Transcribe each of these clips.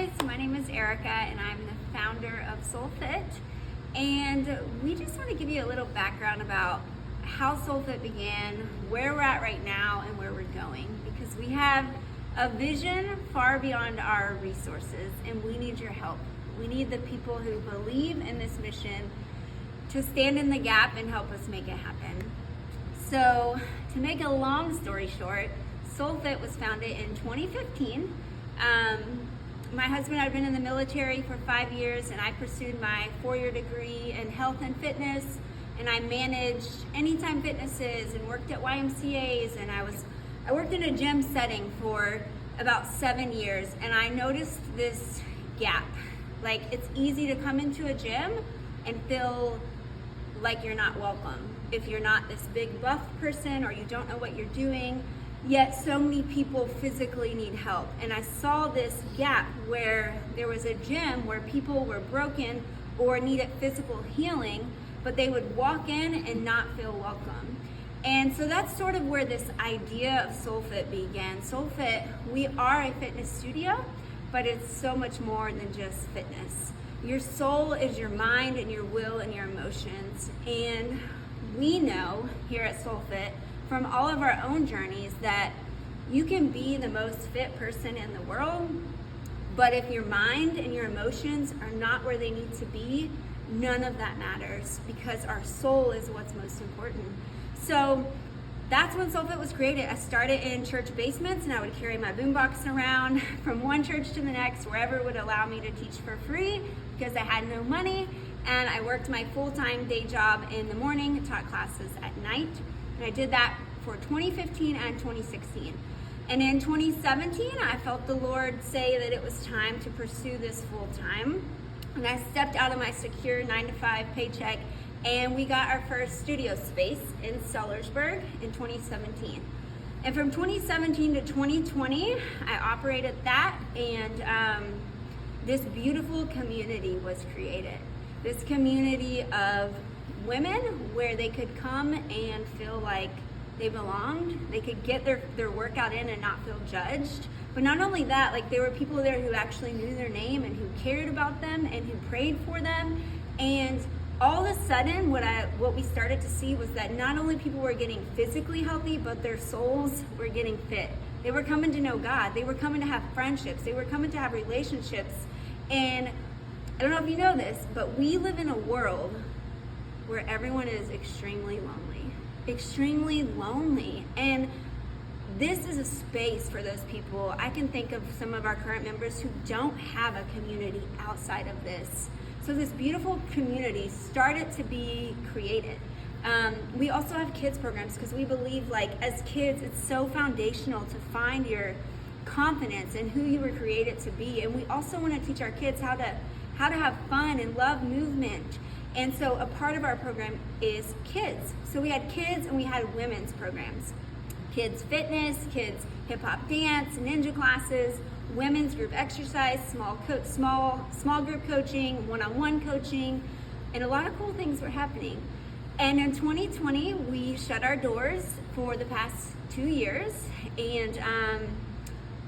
guys, my name is Erica and I'm the founder of SoulFit, and we just want to give you a little background about how SoulFit began, where we're at right now, and where we're going, because we have a vision far beyond our resources and we need your help. We need the people who believe in this mission to stand in the gap and help us make it happen. So to make a long story short, SoulFit was founded in 2015. My husband and I have been in the military for 5 years, and I pursued my 4-year degree in health and fitness, and I managed Anytime Fitnesses and worked at YMCAs, and I worked in a gym setting for about 7 years, and I noticed this gap. Like, it's easy to come into a gym and feel like you're not welcome if you're not this big buff person or you don't know what you're doing. Yet so many people physically need help. And I saw this gap where there was a gym where people were broken or needed physical healing, but they would walk in and not feel welcome. And so that's sort of where this idea of SoulFit began. SoulFit, we are a fitness studio, but it's so much more than just fitness. Your soul is your mind and your will and your emotions. And we know here at SoulFit, from all of our own journeys, that you can be the most fit person in the world, but if your mind and your emotions are not where they need to be, none of that matters, because our soul is what's most important. So that's when SoulFit was created. I started in church basements, and I would carry my boombox around from one church to the next, wherever would allow me to teach for free, because I had no money, and I worked my full-time day job in the morning, taught classes at night. And I did that for 2015 and 2016. And in 2017, I felt the Lord say that it was time to pursue this full time. And I stepped out of my secure 9-to-5 paycheck, and we got our first studio space in Sellersburg in 2017. And from 2017 to 2020, I operated that, and this beautiful community was created. This community of women where they could come and feel like they belonged. They could get their workout in and not feel judged. But not only that, like, there were people there who actually knew their name and who cared about them and who prayed for them. And all of a sudden, what we started to see was that not only people were getting physically healthy, but their souls were getting fit. They were coming to know God. They were coming to have friendships. They were coming to have relationships. And I don't know if you know this, but we live in a world where everyone is extremely lonely. And this is a space for those people. I can think of some of our current members who don't have a community outside of this. So this beautiful community started to be created. We also have kids programs, because we believe, like, as kids, it's so foundational to find your confidence and who you were created to be. And we also want to teach our kids how to have fun and love movement. And so a part of our program is kids. So we had kids and we had women's programs. Kids fitness, kids hip hop dance, ninja classes, women's group exercise, small group coaching, one-on-one coaching, and a lot of cool things were happening. And in 2020, we shut our doors for the past 2 years, and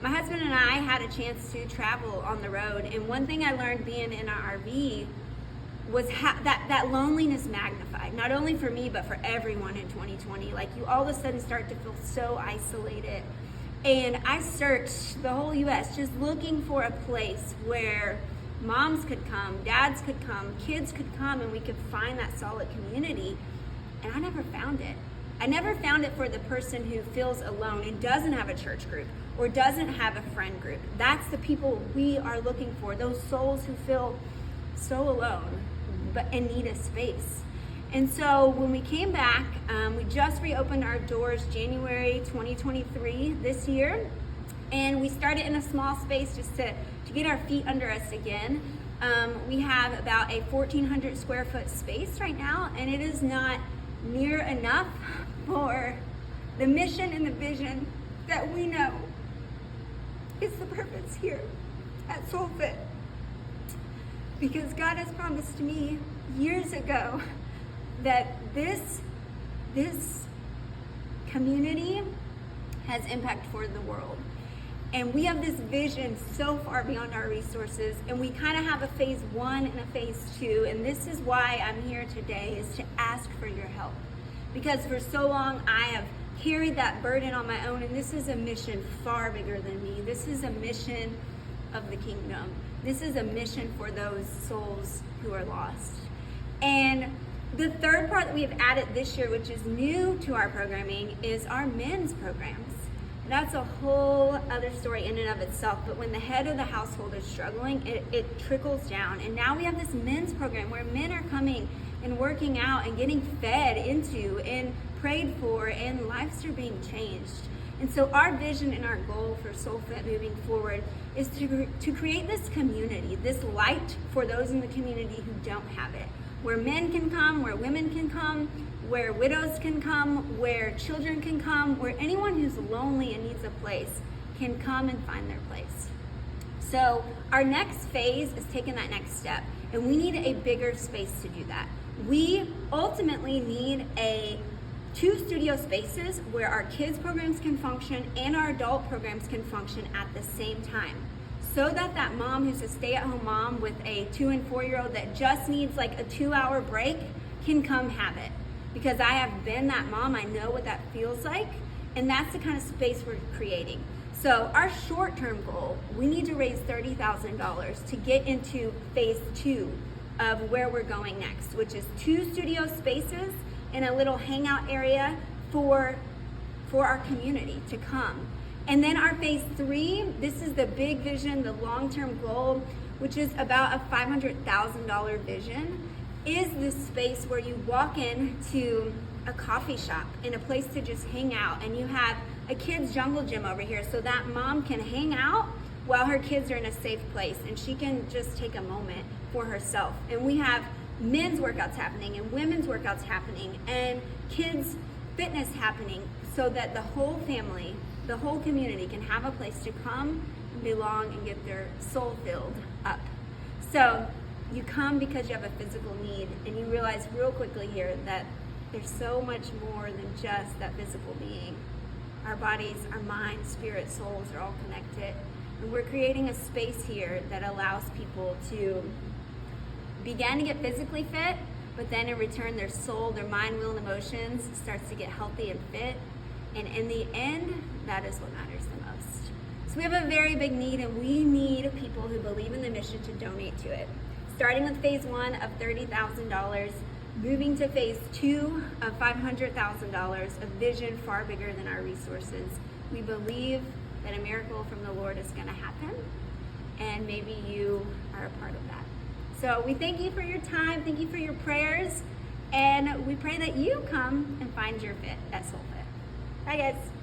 my husband and I had a chance to travel on the road. And one thing I learned being in our RV was that loneliness magnified, not only for me, but for everyone in 2020. Like, you all of a sudden start to feel so isolated. And I searched the whole US just looking for a place where moms could come, dads could come, kids could come, and we could find that solid community. And I never found it. I never found it for the person who feels alone and doesn't have a church group or doesn't have a friend group. That's the people we are looking for, those souls who feel so alone and need a space. And so when we came back, we just reopened our doors January 2023 this year, and we started in a small space just to get our feet under us again. We have about a 1,400 square foot space right now, and it is not near enough for the mission and the vision that we know is the purpose here at SoulFit. Because God has promised to me years ago that this community has impact for the world. And we have this vision so far beyond our resources, and we kind of have a phase 1 and a phase 2. And this is why I'm here today, is to ask for your help. Because for so long I have carried that burden on my own, and this is a mission far bigger than me. This is a mission of the kingdom. This is a mission for those souls who are lost. And the third part that we have added this year, which is new to our programming, is our men's programs. That's a whole other story in and of itself, but when the head of the household is struggling, it trickles down. And now we have this men's program where men are coming and working out and getting fed into and prayed for, and lives are being changed. And so our vision and our goal for SoulFit moving forward is to create this community, this light for those in the community who don't have it, where men can come, where women can come, where widows can come, where children can come, where anyone who's lonely and needs a place can come and find their place. So our next phase is taking that next step, and we need a bigger space to do that. We ultimately need 2 studio spaces where our kids programs can function and our adult programs can function at the same time, so that that mom who's a stay-at-home mom with a 2 and 4-year-old that just needs like a 2-hour break can come have it. Because I have been that mom, I know what that feels like, and that's the kind of space we're creating. So our short-term goal, we need to raise $30,000 to get into phase 2 of where we're going next, which is 2 studio spaces and a little hangout area for our community to come. And then our phase 3, this is the big vision, the long-term goal, which is about a $500,000 vision, is this space where you walk into a coffee shop and a place to just hang out, and you have a kids jungle gym over here so that mom can hang out while her kids are in a safe place and she can just take a moment for herself. And we have men's workouts happening and women's workouts happening and kids fitness happening, so that the whole family, the whole community can have a place to come and belong and get their soul filled up. So you come because you have a physical need, and you realize real quickly here that there's so much more than just that physical being. Our bodies, our minds, spirit, souls are all connected. And we're creating a space here that allows people to begin to get physically fit, but then in return their soul, their mind, will, and emotions starts to get healthy and fit. And in the end, that is what matters the most. So we have a very big need, and we need people who believe in the mission to donate to it. Starting with phase 1 of $30,000, moving to phase 2 of $500,000, a vision far bigger than our resources. We believe that a miracle from the Lord is going to happen, and maybe you are a part of that. So we thank you for your time, thank you for your prayers, and we pray that you come and find your fit at SoulFit. Bye guys.